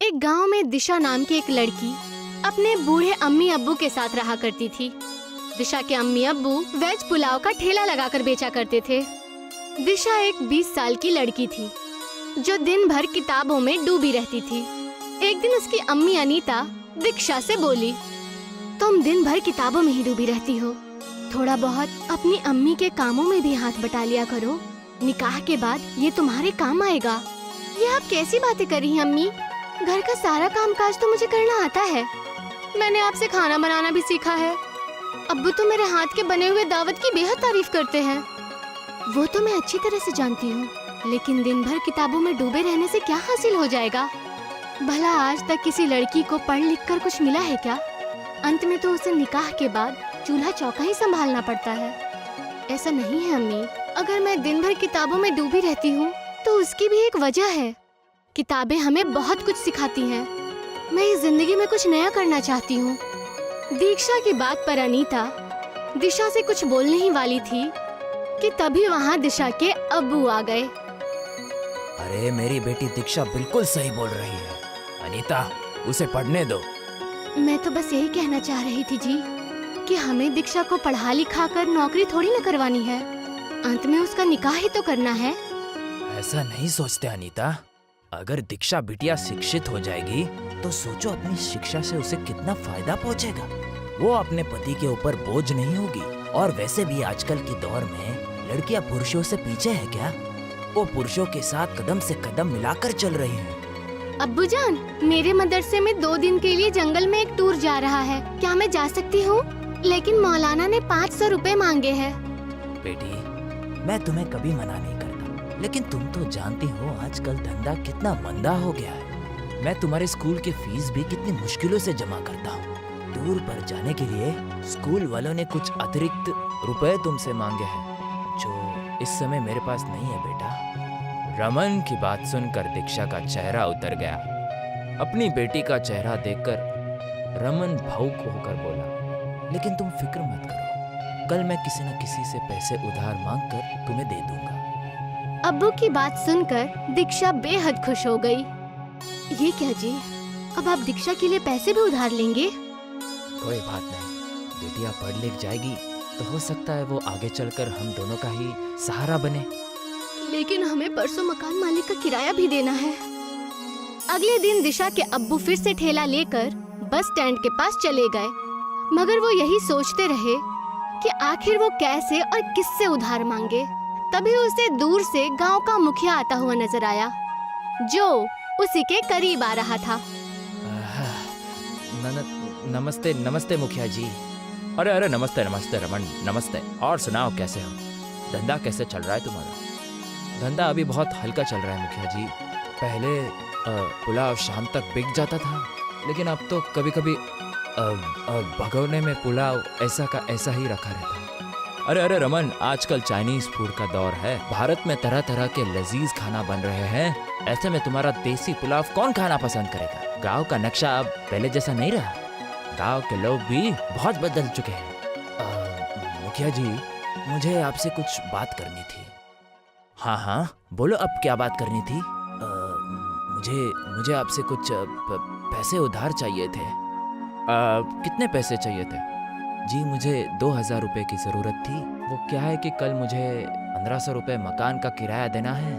एक गांव में दिशा नाम की एक लड़की अपने बूढ़े अम्मी अब्बू के साथ रहा करती थी। दिशा के अम्मी अब्बू वेज पुलाव का ठेला लगाकर बेचा करते थे। दिशा एक 20 साल की लड़की थी जो दिन भर किताबों में डूबी रहती थी। एक दिन उसकी अम्मी अनीता दीक्षा से बोली, तुम दिन भर किताबों में ही डूबी रहती हो, थोड़ा बहुत अपनी अम्मी के कामों में भी हाथ बटा लिया करो, निकाह के बाद ये तुम्हारे काम आएगा। ये आप कैसी बातें कर रही हैं अम्मी? घर का सारा कामकाज तो मुझे करना आता है। मैंने आपसे खाना बनाना भी सीखा है। अब्बू तो मेरे हाथ के बने हुए दावत की बेहद तारीफ करते हैं। वो तो मैं अच्छी तरह से जानती हूँ, लेकिन दिन भर किताबों में डूबे रहने से क्या हासिल हो जाएगा? भला आज तक किसी लड़की को पढ़ लिख कर कुछ मिला है क्या? अंत में तो उसे निकाह के बाद चूल्हा चौका ही संभालना पड़ता है। ऐसा नहीं है अम्मी, अगर मैं दिन भर किताबों में डूबी रहती हूँ तो उसकी भी एक वजह है। किताबें हमें बहुत कुछ सिखाती हैं। मैं इस जिंदगी में कुछ नया करना चाहती हूँ। दीक्षा की बात पर अनीता दिशा से कुछ बोलने ही वाली थी कि तभी वहाँ दिशा के अब्बू आ गए। अरे मेरी बेटी दीक्षा बिल्कुल सही बोल रही है। अनीता, उसे पढ़ने दो। मैं तो बस यही कहना चाह रही थी जी कि हमें दीक्षा को पढ़ा लिखा कर नौकरी थोड़ी न करवानी है, अंत में उसका निकाह ही तो करना है। ऐसा नहीं सोचते अनीता। अगर दीक्षा बिटिया शिक्षित हो जाएगी तो सोचो अपनी शिक्षा से उसे कितना फायदा पहुंचेगा। वो अपने पति के ऊपर बोझ नहीं होगी। और वैसे भी आजकल के दौर में लड़कियां पुरुषों से पीछे है क्या? वो पुरुषों के साथ कदम से कदम मिलाकर चल रही हैं। अब्बू जान, मेरे मदरसे में 2 दिन के लिए जंगल में एक टूर जा रहा है, क्या मैं जा सकती हूँ? लेकिन मौलाना ने 500 रुपए मांगे हैं। बेटी, मैं तुम्हें कभी मना नहीं करता, लेकिन तुम तो जानती हो आजकल धंधा कितना मंदा हो गया है। मैं तुम्हारे स्कूल की फीस भी कितनी मुश्किलों से जमा करता हूँ। टूर पर जाने के लिए स्कूल वालों ने कुछ अतिरिक्त रुपए तुमसे मांगे हैं, जो इस समय मेरे पास नहीं है बेटा। रमन की बात सुनकर दीक्षा का चेहरा उतर गया। अपनी बेटी का चेहरा देखकर रमन भावुक होकर बोला, लेकिन तुम फिक्र मत करो, कल मैं किसी न किसी से पैसे उधार मांगकर तुम्हें दे दूंगा। अब्बू की बात सुनकर दीक्षा बेहद खुश हो गई। ये क्या जी, अब आप दीक्षा के लिए पैसे भी उधार लेंगे? कोई बात नहीं, बेटिया पढ़ लिख जाएगी तो हो सकता है वो आगे चलकर हम दोनों का ही सहारा बने। लेकिन हमें परसों मकान मालिक का किराया भी देना है। अगले दिन दिशा के अब्बू फिर से ठेला लेकर बस स्टैंड के पास चले गए, मगर वो यही सोचते रहे कि आखिर वो कैसे और किससे उधार मांगे। तभी उसे दूर से गांव का मुखिया आता हुआ नजर आया, जो उसी के करीब आ रहा था। नमस्ते नमस्ते मुखिया जी। अरे नमस्ते नमस्ते रमन, नमस्ते। और सुनाओ, कैसे हो? धंधा कैसे चल रहा है तुम्हारा? धंधा अभी बहुत हल्का चल रहा है मुखिया जी। पहले पुलाव शाम तक बिक जाता था, लेकिन अब तो कभी कभी भगोने में पुलाव ऐसा का ऐसा ही रखा रहता है। अरे रमन, आजकल चाइनीज फूड का दौर है। भारत में तरह तरह के लजीज खाना बन रहे हैं। ऐसे में तुम्हारा देसी पुलाव कौन खाना पसंद करेगा? गांव का नक्शा अब पहले जैसा नहीं रहा। गांव के लोग भी बहुत बदल चुके हैं। मुखिया जी, मुझे आपसे कुछ बात करनी थी। हाँ, बोलो, अब क्या बात करनी थी? मुझे आपसे कुछ पैसे उधार चाहिए थे। कितने पैसे चाहिए थे? जी, मुझे 2000 रुपए की ज़रूरत थी। वो क्या है कि कल मुझे 1500 रुपए मकान का किराया देना है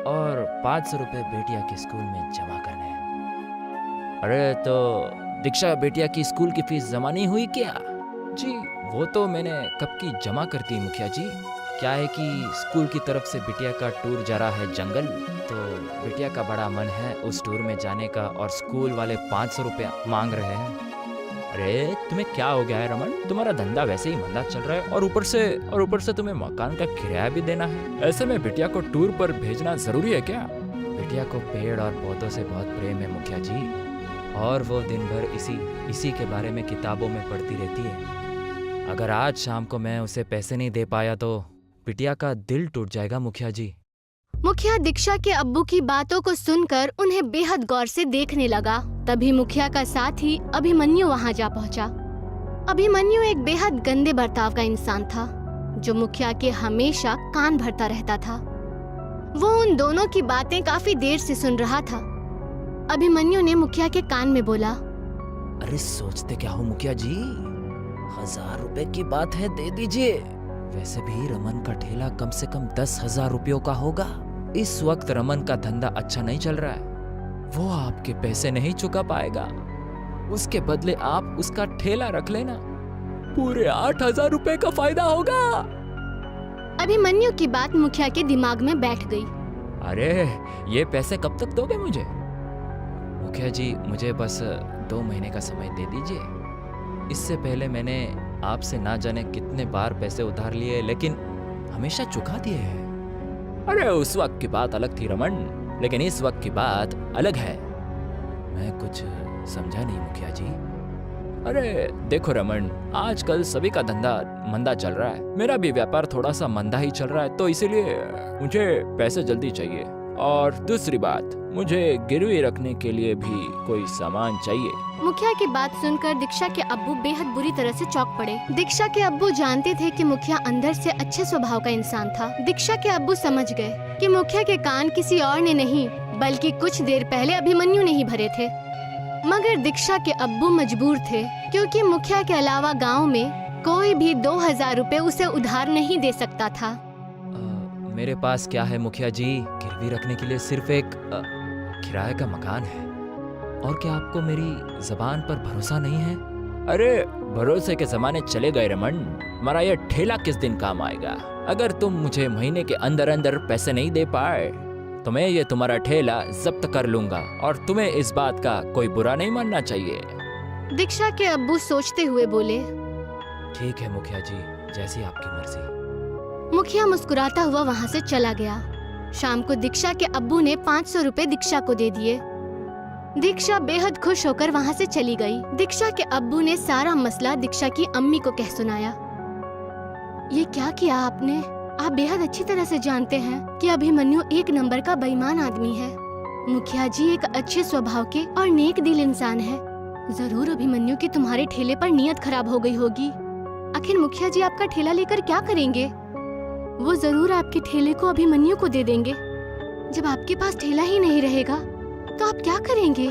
और 500 रुपए बेटिया के स्कूल में जमा करने हैं। अरे तो दीक्षा बेटिया की स्कूल की फीस जमा नहीं हुई क्या? जी, वो तो मैंने कब की जमा कर दी मुखिया जी। क्या है कि स्कूल की तरफ से बिटिया का टूर जा रहा है जंगल, तो बिटिया का बड़ा मन है उस टूर में जाने का, और स्कूल वाले 500 रुपया मांग रहे हैं। अरे तुम्हें क्या हो गया है रमन? तुम्हारा धंधा वैसे ही मंदा चल रहा है और ऊपर से तुम्हें मकान का किराया भी देना है। ऐसे में बिटिया को टूर पर भेजना जरूरी है क्या? बिटिया को पेड़ और पौधों से बहुत प्रेम है मुखिया जी, और वो दिन भर इसी के बारे में किताबों में पढ़ती रहती है। अगर आज शाम को मैं उसे पैसे नहीं दे पाया तो बिटिया का दिल टूट जाएगा मुखिया जी। मुखिया दीक्षा के अब्बू की बातों को सुनकर उन्हें बेहद गौर से देखने लगा। तभी मुखिया का साथी अभिमन्यु वहां जा पहुंचा। अभिमन्यु एक बेहद गंदे बर्ताव का इंसान था, जो मुखिया के हमेशा कान भरता रहता था। वो उन दोनों की बातें काफी देर से सुन रहा था। अभिमन्यु ने मुखिया के कान में बोला। अरे सोचते क्या हो मुखिया जी, 1000 रुपए की बात है, दे दीजिए। वैसे भी रमन का ठेला कम से कम 10,000 रुपयों का होगा। इस वक्त रमन का धंधा अच्छा नहीं चल रहा है, वो आपके पैसे नहीं चुका पाएगा। उसके बदले आप उसका ठेला रख लेना, पूरे 8,000 रुपए का फायदा होगा। अभिमन्यु की बात मुखिया के दिमाग में बैठ गई। अरे ये पैसे कब तक दोगे मुझे? मुखिया जी मुझे बस 2 महीने का समय दे दीजिए। इससे पहले मैंने आपसे ना जाने कितने बार पैसे उधार लिए, लेकिन हमेशा चुका दिए हैं। अरे उस वक्त की बात अलग थी रमन, लेकिन इस वक्त की बात अलग है। मैं कुछ समझा नहीं मुखिया जी। अरे देखो रमन, आजकल सभी का धंधा मंदा चल रहा है, मेरा भी व्यापार थोड़ा सा मंदा ही चल रहा है, तो इसीलिए मुझे पैसे जल्दी चाहिए। और दूसरी बात, मुझे गिरवी रखने के लिए भी कोई सामान चाहिए। मुखिया की बात सुनकर दीक्षा के अब्बू बेहद बुरी तरह से चौंक पड़े। दीक्षा के अब्बू जानते थे कि मुखिया अंदर से अच्छे स्वभाव का इंसान था। दीक्षा के अब्बू समझ गए कि मुखिया के कान किसी और ने नहीं, बल्कि कुछ देर पहले अभिमन्यु ने ही भरे थे। मगर दीक्षा के अब्बू मजबूर थे, क्योंकि मुखिया के अलावा गांव में कोई भी 2,000 रुपए उसे उधार नहीं दे सकता था। मेरे पास क्या है मुखिया जी, गिरवी रखने के लिए सिर्फ एक किराए का मकान है। और क्या आपको मेरी जबान पर भरोसा नहीं है? अरे भरोसे के जमाने चले गए रमन, हमारा यह ठेला किस दिन काम आएगा? अगर तुम मुझे महीने के अंदर अंदर पैसे नहीं दे पाए तो मैं ये तुम्हारा ठेला जब्त कर लूंगा, और तुम्हें इस बात का कोई बुरा नहीं मानना चाहिए। दीक्षा के अब्बू सोचते हुए बोले, ठीक है मुखिया जी, जैसी आपकी मर्जी। मुखिया मुस्कुराता हुआ वहाँ से चला गया। शाम को दीक्षा के अब्बू ने 500 रुपए दीक्षा को दे दिए। दीक्षा बेहद खुश होकर वहाँ से चली गई। दीक्षा के अब्बू ने सारा मसला दीक्षा की अम्मी को कह सुनाया। ये क्या किया आपने? आप बेहद अच्छी तरह से जानते हैं कि अभिमन्यु एक नंबर का बेईमान आदमी है। मुखिया जी एक अच्छे स्वभाव के और नेक दिल इंसान है। जरूर अभिमन्यु की तुम्हारे ठेले पर नीयत खराब हो गई होगी। आखिर मुखिया जी आपका ठेला लेकर क्या करेंगे? वो जरूर आपके ठेले को अभिमन्यु को दे देंगे। जब आपके पास ठेला ही नहीं रहेगा तो आप क्या करेंगे?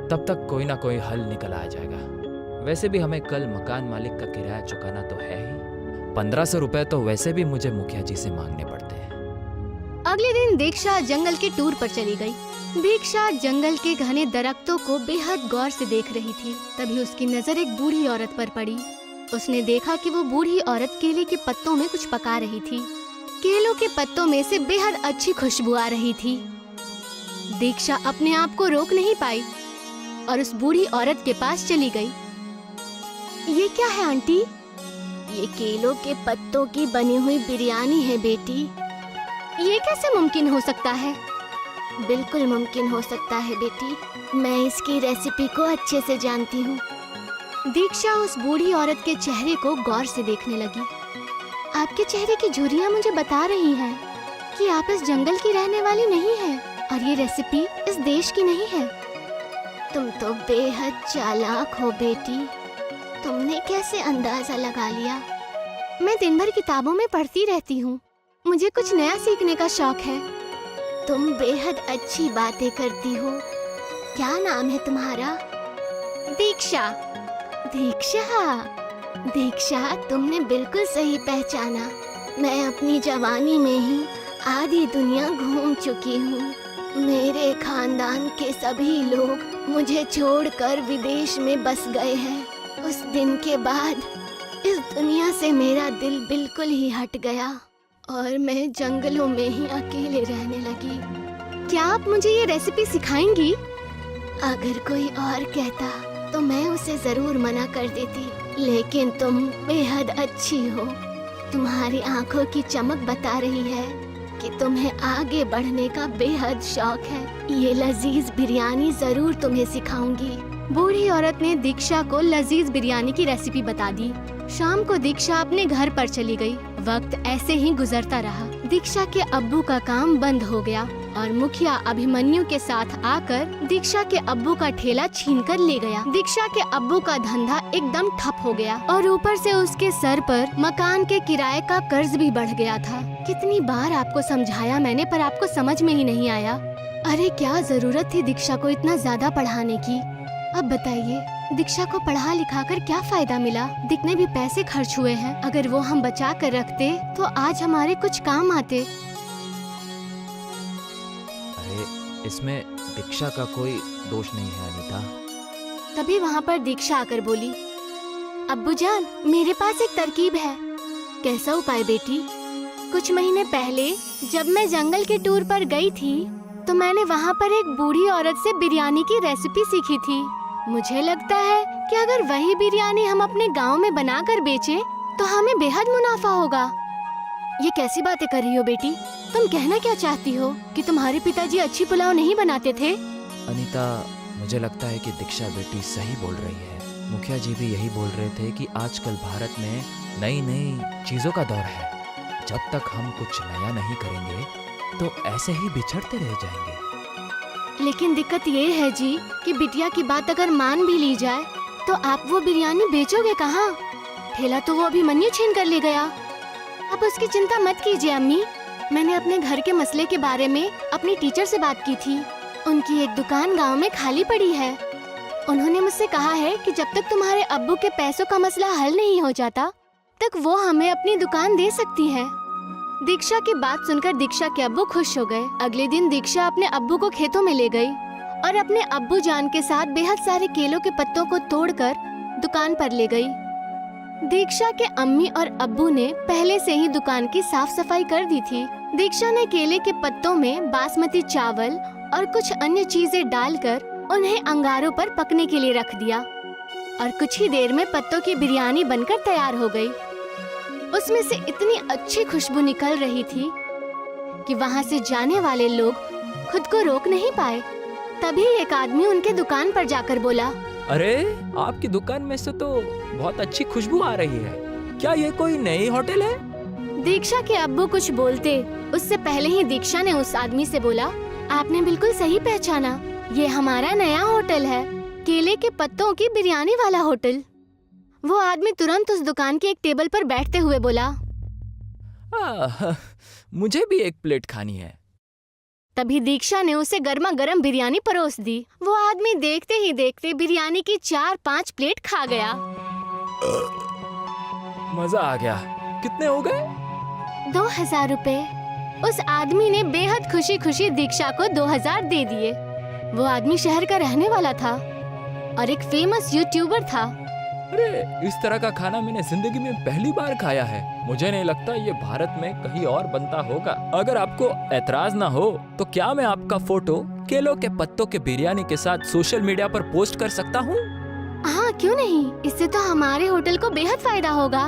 तब तक कोई ना कोई हल निकल आ जाएगा। वैसे भी हमें कल मकान मालिक का किराया चुकाना तो है ही। 1500 रुपए तो वैसे भी मुझे मुखिया जी से मांगने पड़ते हैं। अगले दिन दीक्षा जंगल के टूर पर चली गई। दीक्षा जंगल के घने दरख्तों को बेहद गौर से देख रही थी। तभी उसकी नजर एक बूढ़ी औरत पर पड़ी। उसने देखा कि वो बूढ़ी औरत केले के पत्तों में कुछ पका रही थी। केलों के पत्तों में से बेहद अच्छी खुशबू आ रही थी। दीक्षा अपने आप को रोक नहीं पाई और उस बूढ़ी औरत के पास चली गई। ये क्या है आंटी? ये केलों के पत्तों की बनी हुई बिरयानी है बेटी। ये कैसे मुमकिन हो सकता है? बिल्कुल मुमकिन हो सकता है बेटी, मैं इसकी रेसिपी को अच्छे से जानती हूँ। दीक्षा उस बूढ़ी औरत के चेहरे को गौर से देखने लगी। आपके चेहरे की झुर्रियाँ मुझे बता रही हैं कि आप इस जंगल की रहने वाली नहीं हैं और ये रेसिपी इस देश की नहीं है। तुम तो बेहद चालाक हो बेटी, तुमने कैसे अंदाजा लगा लिया? मैं दिन भर किताबों में पढ़ती रहती हूँ, मुझे कुछ नया सीखने का शौक है। तुम बेहद अच्छी बातें करती हो। क्या नाम है तुम्हारा? दीक्षा। दीक्षा, दीक्षा तुमने बिल्कुल सही पहचाना। मैं अपनी जवानी में ही आधी दुनिया घूम चुकी हूँ। मेरे खानदान के सभी लोग मुझे छोड़कर विदेश में बस गए हैं। उस दिन के बाद इस दुनिया से मेरा दिल बिल्कुल ही हट गया और मैं जंगलों में ही अकेले रहने लगी। क्या आप मुझे ये रेसिपी सिखाएंगी? अगर कोई और कहता तो मैं उसे जरूर मना कर देती, लेकिन तुम बेहद अच्छी हो। तुम्हारी आंखों की चमक बता रही है कि तुम्हें आगे बढ़ने का बेहद शौक है। ये लजीज बिरयानी जरूर तुम्हें सिखाऊंगी। बूढ़ी औरत ने दीक्षा को लजीज बिरयानी की रेसिपी बता दी। शाम को दीक्षा अपने घर पर चली गई। वक्त ऐसे ही गुजरता रहा। दीक्षा के अब्बू का काम बंद हो गया और मुखिया अभिमन्यु के साथ आकर दीक्षा के अब्बू का ठेला छीनकर ले गया। दीक्षा के अब्बू का धंधा एकदम ठप हो गया और ऊपर से उसके सर पर मकान के किराए का कर्ज भी बढ़ गया था। कितनी बार आपको समझाया मैंने, पर आपको समझ में ही नहीं आया। अरे क्या जरूरत थी दीक्षा को इतना ज्यादा पढ़ाने की। अब बताइए, दीक्षा को पढ़ा लिखा कर क्या फायदा मिला? कितने भी पैसे खर्च हुए हैं, अगर वो हम बचा कर रखते तो आज हमारे कुछ काम आते। अरे इसमें दीक्षा का कोई दोष नहीं है अनीता। तभी वहाँ पर दीक्षा आकर बोली, अब्बू जान, मेरे पास एक तरकीब है। कैसा उपाय बेटी? कुछ महीने पहले जब मैं जंगल के टूर पर गई थी तो मैंने वहाँ पर एक बूढ़ी औरत से बिरयानी की रेसिपी सीखी थी। मुझे लगता है कि अगर वही बिरयानी हम अपने गांव में बनाकर बेचें तो हमें बेहद मुनाफा होगा। ये कैसी बातें कर रही हो बेटी? तुम कहना क्या चाहती हो कि तुम्हारे पिताजी अच्छी पुलाव नहीं बनाते थे? अनीता, मुझे लगता है कि दीक्षा बेटी सही बोल रही है। मुखिया जी भी यही बोल रहे थे कि आजकल भारत में नई नई चीजों का दौर है। जब तक हम कुछ नया नहीं करेंगे तो ऐसे ही बिछड़ते रह जाएंगे। लेकिन दिक्कत ये है जी कि बिटिया की बात अगर मान भी ली जाए तो आप वो बिरयानी बेचोगे कहाँ? ठेला तो वो अभिमन्यु छीन कर ले गया। अब उसकी चिंता मत कीजिए अम्मी। मैंने अपने घर के मसले के बारे में अपनी टीचर से बात की थी। उनकी एक दुकान गांव में खाली पड़ी है। उन्होंने मुझसे कहा है कि जब तक तुम्हारे अब्बू के पैसों का मसला हल नहीं हो जाता तक वो हमें अपनी दुकान दे सकती है। दीक्षा की बात सुनकर दीक्षा के अब्बू खुश हो गए। अगले दिन दीक्षा अपने अब्बू को खेतों में ले गई और अपने अब्बू जान के साथ बेहद सारे केलों के पत्तों को तोड़कर दुकान पर ले गई। दीक्षा के अम्मी और अब्बू ने पहले से ही दुकान की साफ सफाई कर दी थी। दीक्षा ने केले के पत्तों में बासमती चावल और कुछ अन्य चीजें डालकर उन्हें अंगारों पर पकने के लिए रख दिया और कुछ ही देर में पत्तों की बिरयानी बनकर तैयार हो गई। उसमें से इतनी अच्छी खुशबू निकल रही थी कि वहाँ से जाने वाले लोग खुद को रोक नहीं पाए। तभी एक आदमी उनके दुकान पर जाकर बोला, अरे आपकी दुकान में से तो बहुत अच्छी खुशबू आ रही है। क्या ये कोई नई होटल है? दीक्षा के अब्बू कुछ बोलते उससे पहले ही दीक्षा ने उस आदमी से बोला, आपने बिल्कुल सही पहचाना, ये हमारा नया होटल है, केले के पत्तों की बिरयानी वाला होटल। वो आदमी तुरंत उस दुकान की एक टेबल पर बैठते हुए बोला, मुझे भी एक प्लेट खानी है। तभी दीक्षा ने उसे गर्मा गर्म बिरयानी परोस दी। वो आदमी देखते ही देखते बिरयानी की 4-5 प्लेट खा गया। मजा आ गया। कितने हो गए? 2000 रुपए। उस आदमी ने बेहद खुशी खुशी दीक्षा को 2000 दे दिए। वो आदमी शहर का रहने वाला था और एक फेमस यूट्यूबर था। अरे इस तरह का खाना मैंने जिंदगी में पहली बार खाया है। मुझे नहीं लगता ये भारत में कहीं और बनता होगा। अगर आपको एतराज ना हो तो क्या मैं आपका फोटो केलों के पत्तों के बिरयानी के साथ सोशल मीडिया पर पोस्ट कर सकता हूँ? हाँ, क्यों नहीं। इससे तो हमारे होटल को बेहद फायदा होगा।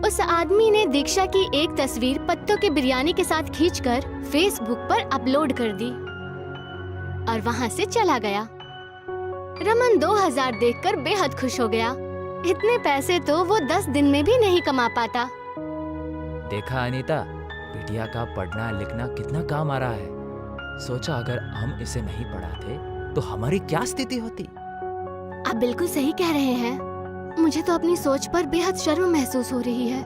उस आदमी ने दीक्षा की एक तस्वीर पत्तों के बिरयानी के साथ खींचकर फेसबुक पर अपलोड कर दी और वहाँ से चला गया। रमन 2000 देखकर बेहद खुश हो गया। इतने पैसे तो वो 10 दिन में भी नहीं कमा पाता। देखा अनीता, बिटिया का पढ़ना लिखना कितना काम आ रहा है। सोचा अगर हम इसे नहीं पढ़ाते तो हमारी क्या स्थिति होती। आप बिल्कुल सही कह रहे हैं। मुझे तो अपनी सोच पर बेहद शर्म महसूस हो रही है।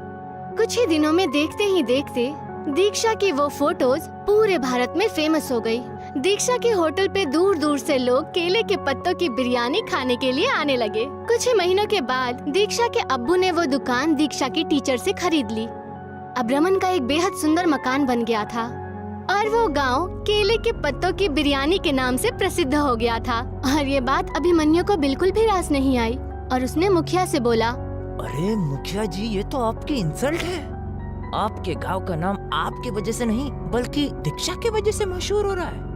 कुछ ही दिनों में देखते ही देखते दीक्षा की वो फोटोज पूरे भारत में फेमस हो गई। दीक्षा के होटल पे दूर दूर से लोग केले के पत्तों की बिरयानी खाने के लिए आने लगे। कुछ ही महीनों के बाद दीक्षा के अब्बू ने वो दुकान दीक्षा की टीचर से खरीद ली। अब रमन का एक बेहद सुंदर मकान बन गया था और वो गांव केले के पत्तों की बिरयानी के नाम से प्रसिद्ध हो गया था। और ये बात अभिमन्यु को बिल्कुल भी रास नहीं आई और उसने मुखिया से बोला, अरे मुखिया जी, ये तो आपकी इंसल्ट है। आपके गांव का नाम आपकी वजह से नहीं बल्कि दीक्षा की वजह से मशहूर हो रहा है।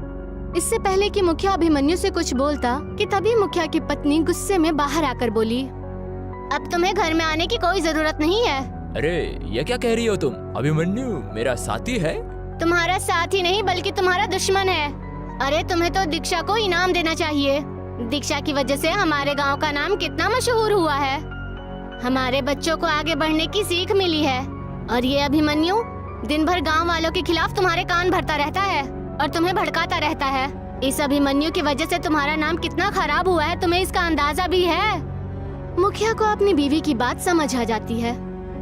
इससे पहले कि मुखिया अभिमन्यु से कुछ बोलता कि तभी मुखिया की पत्नी गुस्से में बाहर आकर बोली, अब तुम्हें घर में आने की कोई जरूरत नहीं है। अरे ये क्या कह रही हो तुम? अभिमन्यु मेरा साथी है। तुम्हारा साथी नहीं बल्कि तुम्हारा दुश्मन है। अरे तुम्हें तो दीक्षा को इनाम देना चाहिए। दीक्षा की वजह से हमारे गांव का नाम कितना मशहूर हुआ है। हमारे बच्चों को आगे बढ़ने की सीख मिली है और ये अभिमन्यु दिन भर गांव वालों के खिलाफ तुम्हारे कान भरता रहता है और तुम्हें भड़काता रहता है। इस अभिमन्यु की वजह से तुम्हारा नाम कितना खराब हुआ है, तुम्हें इसका अंदाजा भी है। मुखिया को अपनी बीवी की बात समझ आ जाती है।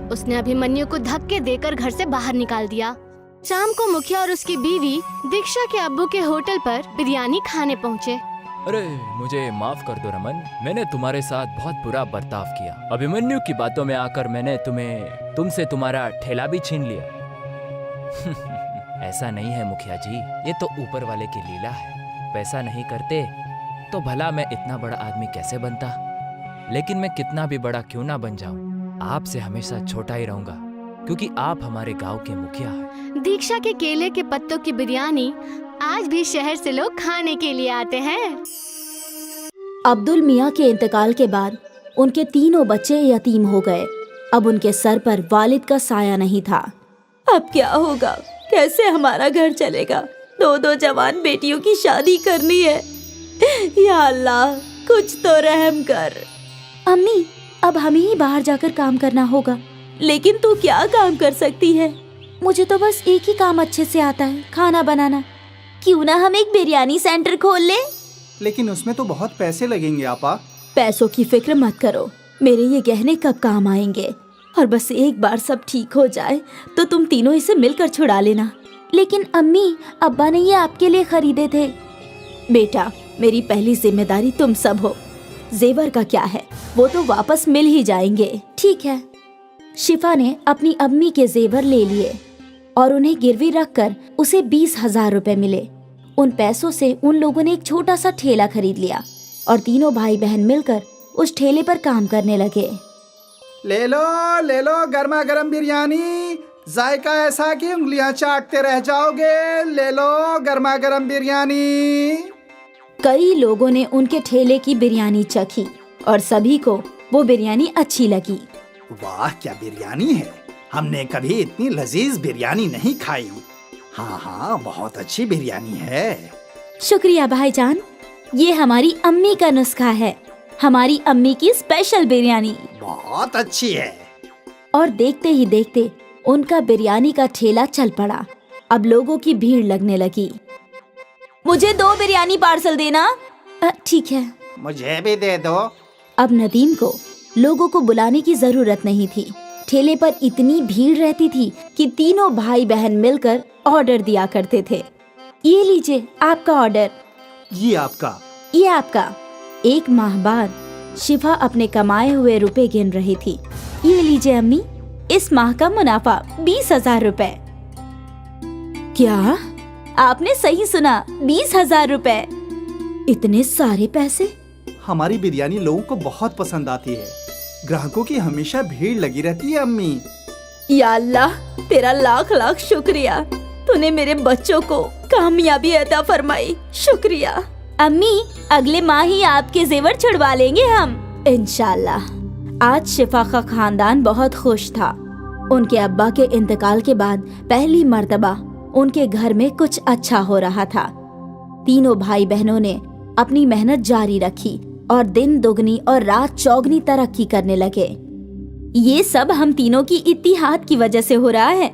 उसने अभिमन्यु को धक्के देकर घर से बाहर निकाल दिया शाम को मुखिया और उसकी बीवी दीक्षा के अब्बू के होटल पर बिरयानी खाने पहुँचे। अरे मुझे माफ कर दो रमन, मैंने तुम्हारे साथ बहुत बुरा बर्ताव किया। अभिमन्यु की बातों में आकर मैंने तुमसे तुम्हारा ठेला भी छीन लिया। ऐसा नहीं है मुखिया जी, ये तो ऊपर वाले की लीला है। पैसा नहीं करते तो भला मैं इतना बड़ा आदमी कैसे बनता। लेकिन मैं कितना भी बड़ा क्यों ना बन जाऊं, आपसे हमेशा छोटा ही रहूंगा, क्योंकि आप हमारे गांव के मुखिया हैं। दीक्षा के केले के पत्तों की बिरयानी आज भी शहर से लोग खाने के लिए आते हैं। अब्दुल मियाँ के इंतकाल के बाद उनके तीनों बच्चे यतीम हो गए। अब उनके सर पर वालिद का साया नहीं था। अब क्या होगा, कैसे हमारा घर चलेगा? दो जवान बेटियों की शादी करनी है। या अल्लाह, कुछ तो रहम कर। अम्मी, अब हमें ही बाहर जाकर काम करना होगा। लेकिन तू क्या काम कर सकती है? मुझे तो बस एक ही काम अच्छे से आता है, खाना बनाना। क्यों ना हम एक बिरयानी सेंटर खोल ले? लेकिन उसमें तो बहुत पैसे लगेंगे आपा। पैसों की फिक्र मत करो, मेरे ये गहने कब काम आएंगे। और बस एक बार सब ठीक हो जाए तो तुम तीनों इसे मिलकर छुड़ा लेना। लेकिन अम्मी, अब्बा ने ये आपके लिए खरीदे थे। बेटा, मेरी पहली जिम्मेदारी तुम सब हो। जेवर का क्या है, वो तो वापस मिल ही जाएंगे। ठीक है। शिफा ने अपनी अम्मी के जेवर ले लिए और उन्हें गिरवी रखकर उसे 20,000 रुपए मिले। उन पैसों से उन लोगों ने एक छोटा सा ठेला खरीद लिया और तीनों भाई बहन मिलकर उस ठेले पर काम करने लगे। ले लो गर्मा गर्म बिरयानी, जायका ऐसा कि उंगलियां चाटते रह जाओगे। ले लो गर्मा गर्म बिरयानी। कई लोगों ने उनके ठेले की बिरयानी चखी और सभी को वो बिरयानी अच्छी लगी। वाह, क्या बिरयानी है, हमने कभी इतनी लजीज बिरयानी नहीं खाई। हाँ, बहुत अच्छी बिरयानी है। शुक्रिया भाईजान, ये हमारी अम्मी का नुस्खा है, हमारी अम्मी की स्पेशल बिरयानी। बहुत अच्छी है। और देखते ही देखते उनका बिरयानी का ठेला चल पड़ा। अब लोगों की भीड़ लगने लगी। मुझे 2 बिरयानी पार्सल देना। ठीक है। मुझे भी दे दो। अब नदीम को लोगों को बुलाने की जरूरत नहीं थी। ठेले पर इतनी भीड़ रहती थी कि तीनों भाई बहन मिलकर ऑर्डर दिया करते थे। ये लीजिए आपका ऑर्डर। ये आपका। ये आपका। 1 माह बाद शिफा अपने कमाए हुए रुपए गिन रही थी। ये लीजिए अम्मी, इस माह का मुनाफा 20,000 रुपए। क्या? आपने सही सुना, 20,000 रुपए। इतने सारे पैसे? हमारी बिरयानी लोगों को बहुत पसंद आती है। ग्राहकों की हमेशा भीड़ लगी रहती है अम्मी। या अल्लाह, तेरा लाख लाख शुक्रिया। तूने मेरे बच्चों को कामयाबी अता फरमाई। शुक्रिया। अम्मी, अगले माह ही आपके जेवर छुड़वा लेंगे हम, इंशाल्लाह। आज शिफा का खानदान बहुत खुश था। उनके अब्बा के इंतकाल के बाद पहली मर्तबा उनके घर में कुछ अच्छा हो रहा था। तीनों भाई बहनों ने अपनी मेहनत जारी रखी और दिन दुगनी और रात चौगनी तरक्की करने लगे। ये सब हम तीनों की इत्तिहाद की वजह से हो रहा है।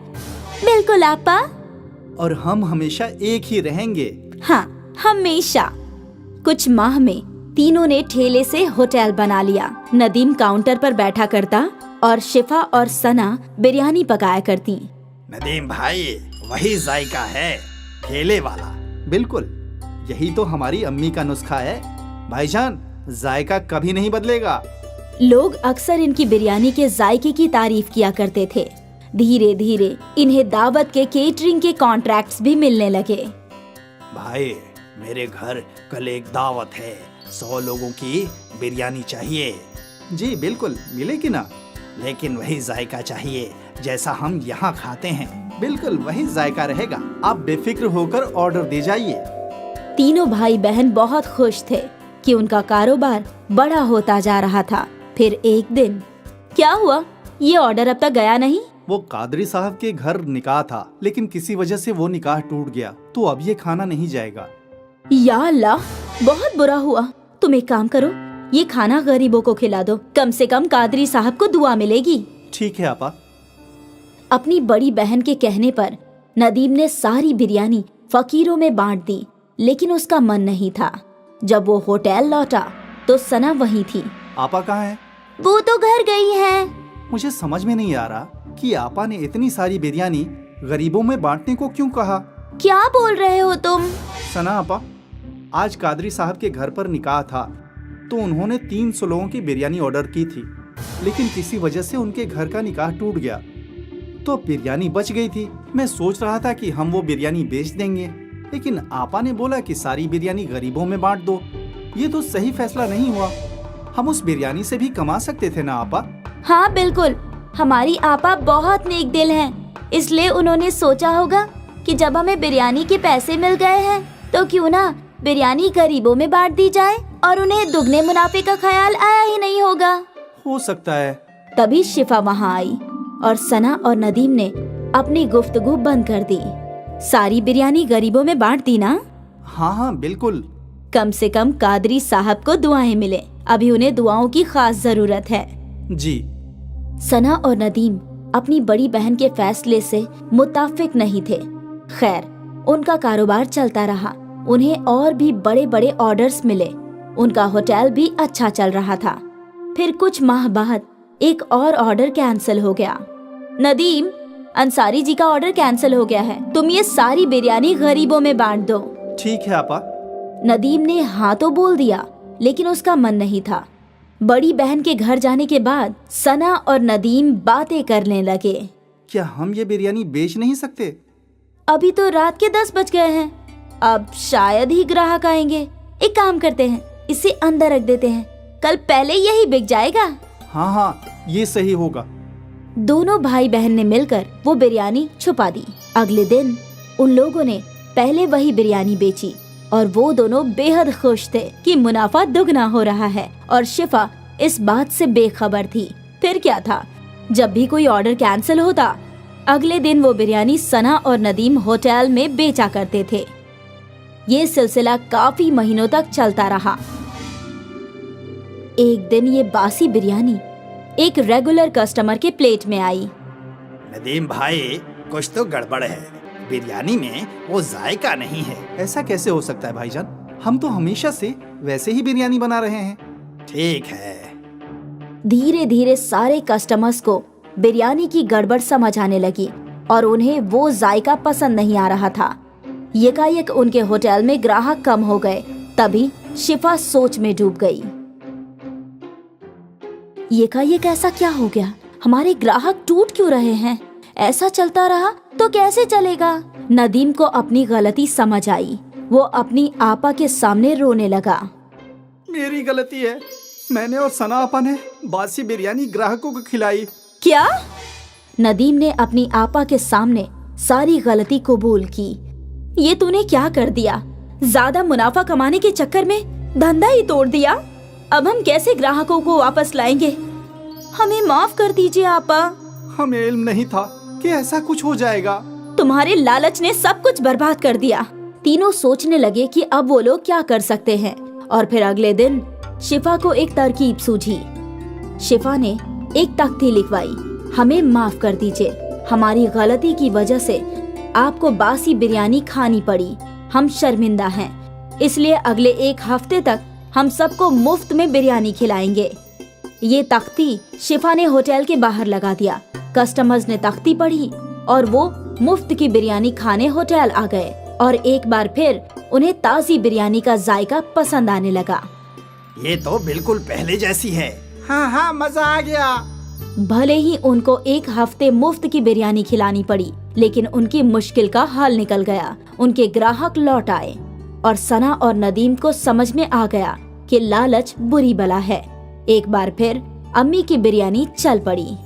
बिल्कुल आपा। और हम हमेशा एक ही रहेंगे। हाँ, हमेशा। कुछ माह में तीनों ने ठेले से होटल बना लिया। नदीम काउंटर पर बैठा करता और शिफा और सना बिरयानी पकाया करती। नदीम भाई, वही जायका है, ठेले वाला। बिल्कुल, यही तो हमारी अम्मी का नुस्खा है। भाईजान, जायका कभी नहीं बदलेगा। लोग अक्सर इनकी बिरयानी के जायके की तारीफ किया करते थे। धीरे धीरे इन्हें दावत के केटरिंग के कॉन्ट्रैक्ट्स भी मिलने लगे। भाई, मेरे घर कल एक दावत है, 100 लोगों की बिरयानी चाहिए। जी बिल्कुल, मिलेगी ना, लेकिन वही जायका चाहिए जैसा हम यहाँ खाते हैं। बिल्कुल वही जायका रहेगा। आप बेफिक्र होकर ऑर्डर दे जाइए। तीनों भाई बहन बहुत खुश थे कि उनका कारोबार बड़ा होता जा रहा था। फिर एक दिन क्या हुआ, ये ऑर्डर अब तक गया नहीं। वो कादरी साहब के घर निकाह था, लेकिन किसी वजह से वो निकाह टूट गया, तो अब ये खाना नहीं जाएगा। या अल्लाह, बहुत बुरा हुआ। तुम एक काम करो, ये खाना गरीबों को खिला दो, कम से कम कादरी साहब को दुआ मिलेगी। ठीक है आपा। अपनी बड़ी बहन के कहने पर नदीम ने सारी बिरयानी फकीरों में बांट दी, लेकिन उसका मन नहीं था। जब वो होटल लौटा तो सना वहीं थी। आपा कहाँ है? वो तो घर गई है। मुझे समझ में नहीं आ रहा कि आपा ने इतनी सारी बिरयानी गरीबों में बांटने को क्यों कहा? क्या बोल रहे हो तुम? सना आपा, आज कादरी साहब के घर पर निकाह था तो उन्होंने 300 लोगों की बिरयानी ऑर्डर की थी, लेकिन किसी वजह से उनके घर का निकाह टूट गया तो बिरयानी बच गई थी। मैं सोच रहा था कि हम वो बिरयानी बेच देंगे, लेकिन आपा ने बोला कि सारी बिरयानी गरीबों में बांट दो। ये तो सही फैसला नहीं हुआ। हम उस बिरयानी से भी कमा सकते थे ना आपा? हाँ बिल्कुल, हमारी आपा बहुत नेक दिल हैं, इसलिए उन्होंने सोचा होगा कि जब हमें बिरयानी के पैसे मिल गए हैं तो क्यों ना बिरयानी गरीबों में बांट दी जाए, और उन्हें दुगने मुनाफे का ख्याल आया ही नहीं होगा। हो सकता है। तभी शिफा वहाँ आई और सना और नदीम ने अपनी गुफ्तगू बंद कर दी। सारी बिरयानी गरीबों में बांट दी ना? हाँ हाँ बिल्कुल। कम से कम कादरी साहब को दुआएं मिले, अभी उन्हें दुआओं की खास जरूरत है। जी। सना और नदीम अपनी बड़ी बहन के फैसले से मुत्ताफिक नहीं थे। खैर, उनका कारोबार चलता रहा, उन्हें और भी बड़े बड़े ऑर्डर्स मिले, उनका होटल भी अच्छा चल रहा था। फिर कुछ माह बाद एक और ऑर्डर कैंसिल हो गया। नदीम, अंसारी जी का ऑर्डर कैंसिल हो गया है, तुम ये सारी बिरयानी गरीबों में बांट दो। ठीक है आपा। नदीम ने हाँ तो बोल दिया, लेकिन उसका मन नहीं था। बड़ी बहन के घर जाने के बाद सना और नदीम बातें करने लगे। क्या हम ये बिरयानी बेच नहीं सकते? अभी तो रात के 10 बज गए हैं, अब शायद ही ग्राहक आएंगे। एक काम करते हैं, इसे अंदर रख देते हैं, कल पहले यही बिक जाएगा। हाँ हाँ, ये सही होगा। दोनों भाई बहन ने मिलकर वो बिरयानी छुपा दी। अगले दिन उन लोगों ने पहले वही बिरयानी बेची और वो दोनों बेहद खुश थे कि मुनाफा दुगना हो रहा है, और शिफा इस बात से बेखबर थी। फिर क्या था, जब भी कोई ऑर्डर कैंसिल होता, अगले दिन वो बिरयानी सना और नदीम होटल में बेचा करते थे। ये सिलसिला काफी महीनों तक चलता रहा। एक दिन ये बासी बिरयानी एक रेगुलर कस्टमर के प्लेट में आई। नदीम भाई, कुछ तो गड़बड़ है, बिरयानी में वो जायका नहीं है। ऐसा कैसे हो सकता है भाईजान? हम तो हमेशा से वैसे ही बिरयानी बना रहे हैं। ठीक है। धीरे धीरे सारे कस्टमर्स को बिरयानी की गड़बड़ समझ आने लगी और उन्हें वो जायका पसंद नहीं आ रहा था। यकायक उनके होटल में ग्राहक कम हो गए। तभी शिफा सोच में डूब गई। यकायक ऐसा क्या हो गया? हमारे ग्राहक टूट क्यों रहे हैं? ऐसा चलता रहा तो कैसे चलेगा? नदीम को अपनी गलती समझ आई। वो अपनी आपा के सामने रोने लगा। मेरी गलती है, मैंने और सना आपा ने बासी बिरयानी ग्राहकों को खिलाई। क्या? नदीम ने अपनी आपा के सामने सारी गलती कबूल की। ये तूने क्या कर दिया? ज्यादा मुनाफा कमाने के चक्कर में धंधा ही तोड़ दिया। अब हम कैसे ग्राहकों को वापस लाएंगे? हमें माफ कर दीजिए आपा। हमें इल्म नहीं था कि ऐसा कुछ हो जाएगा। तुम्हारे लालच ने सब कुछ बर्बाद कर दिया। तीनों सोचने लगे कि अब वो लोग क्या कर सकते हैं, और फिर अगले दिन शिफा को एक तरकीब सूझी। शिफा ने एक तख्ती लिखवाई, हमें माफ कर दीजिए, हमारी गलती की वजह से आपको बासी बिरयानी खानी पड़ी, हम शर्मिंदा हैं, इसलिए अगले 1 हफ्ते तक हम सबको मुफ्त में बिरयानी खिलाएंगे। ये तख्ती शिफा ने होटल के बाहर लगा दिया। कस्टमर्स ने तख्ती पढ़ी और वो मुफ्त की बिरयानी खाने होटल आ गए, और एक बार फिर उन्हें ताज़ी बिरयानी का जायका पसंद आने लगा। ये तो बिल्कुल पहले जैसी है। हाँ हाँ, मजा आ गया। भले ही उनको 1 हफ्ते मुफ्त की बिरयानी खिलानी पड़ी, लेकिन उनकी मुश्किल का हल निकल गया। उनके ग्राहक लौट आए और सना और नदीम को समझ में आ गया कि लालच बुरी बला है। एक बार फिर अम्मी की बिरयानी चल पड़ी।